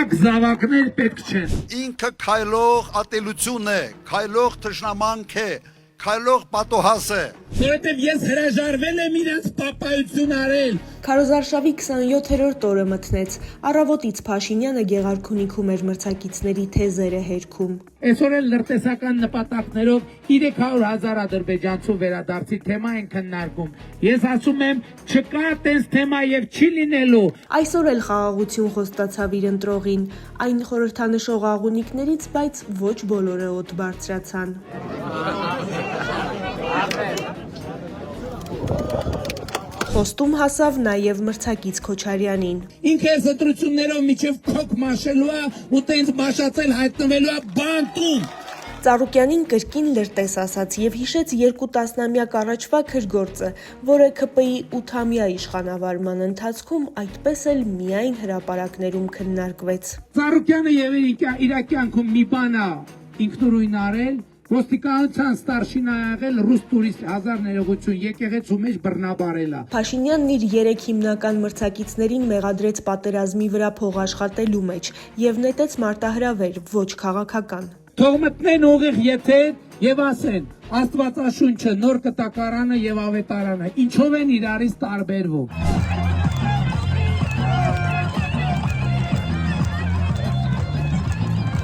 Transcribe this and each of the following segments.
Տակ զավակներ պետք չեն։ Ինքը քայլող ատելություն է, քայլող թշնամանք է, քայլող պատոհաս է։ Որովհետև ես հրաժարվել եմ իրենց պապայություն արել։ Քարոզարշավի 27-րդ օրը մթնեց։ Առավոտից Փաշինյանը Գեղարքունիքում էր մրցակիցների թեզերը հերքում։ Այսօր էլ լրտեսական նպատակներով 300,000 ադրբեջանցու վերադարձի թեմա են քննարկում։ Ես ասում եմ, չկա տես թեմա եւ չի լինելու։ Այսօր էլ խաղաղություն խոստացավ իր ընտրողին, այն խորհրդանշող աղունիկներից, բայց ոչ բոլորը օդ բարձրացան։ Խոստում հասավ նաև մրցակից Քոչարյանին։ Ինքը այս ընտրություններով միջև քոք մաշելու է ու տենց մաշացել հայտնվելու է բանտում։ Ծառուկյանին կրկին լրտես ասաց եւ հիշեց 2 տասնամյակ առաջվա քրգործը, որը ՔՊ-ի 8-ամյա իշխանավարման ընթացքում այդպես էլ միայն հրապարակներում քննարկվեց։ Ծառուկյանը եւ իր կյանքում մի բան է ինքնուրույն արել, ոստիկանության ստարշինա եղել ռուս տուրիստ 1000 ներողություն եկեղեցու մեջ բռնաբարելա։ Փաշինյանն իր 3 հիմնական մրցակիցներին մեղադրեց պատերազմի վրա փող աշխատելու մեջ եւ նետեց մարտահրավեր ոչ քաղաքական։ Թող մտնեն ուղիղ եթեր եւ ասեն. Աստվածաշունչը, նոր կտակարանը եւ ավետարանը ինչով են իրարից տարբերվում։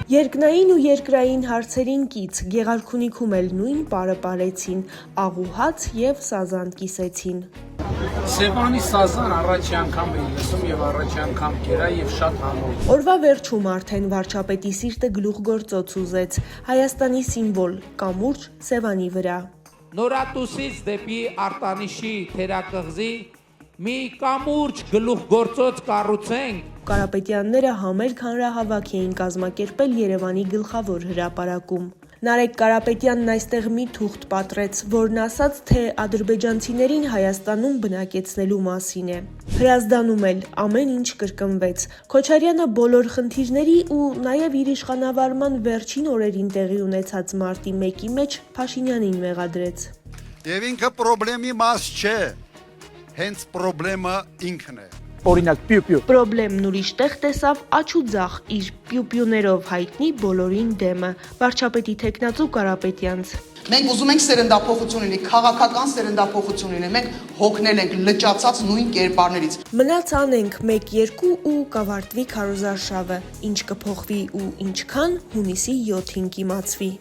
Երկնային ու երկրային հարցերին կից Գեղարքունիքում էլ նույն պարը պարեցին, աղուհաց եւ սազանդ կիսեցին։ Սևանի սազան առաջի անգամ էի լսում եւ առաջի անգամ կերա եւ շատ համով։ Օրվա վերջում արդեն վարչապետի սիրտը գլուխգործոց ուզեց, Հայաստանի սիմվոլ կամուրջ Սևանի վրա։ Նորատուսից դեպի Արտանիշի թերակղզի մի կամուրջ գլուխգործոց կառուցենք։ Կարապետյանները համերգ հանրահավաք էին կազմակերպել Երևանի գլխավոր հրապարակում։ Նարեկ Կարապետյանն այստեղ մի թուղթ պատռեց, որն ասաց, թե ադրբեջանցիներին Հայաստանում բնակեցնելու մասին է։ Հրազդանում էլ ամեն ինչ կրկնվեց։ Քոչարյանը բոլոր խնդիրների ու նաև իր իշխանավարման վերջին օրերին տեղի ունեցած մարտի 1-ի մեջ Փաշինյանին մեղադրեց։ Եվ ինքը խնդրի մաս չէ, հենց խնդրեմը ինքն է։ Օրինակ պյու-պյու։ Պրոբլեմն ուրիշ տեղ տեսավ աչ ու ձախ իր պյու-պյուներով հայտնի բոլորին դեմը, վարչապետի թեկնածու Կարապետյանց։ Մենք ուզում ենք սերնդափոխություն լինի, քաղաքական սերնդափոխություն լինի, մենք հոգնել ենք լճացած նույն կերպարներից։ Մնաց անենք 1-2 ու կավարտվի քարոզարշավը, ինչ կփոխվի ու ինչքան հունիսի 7-ին կիմացվի։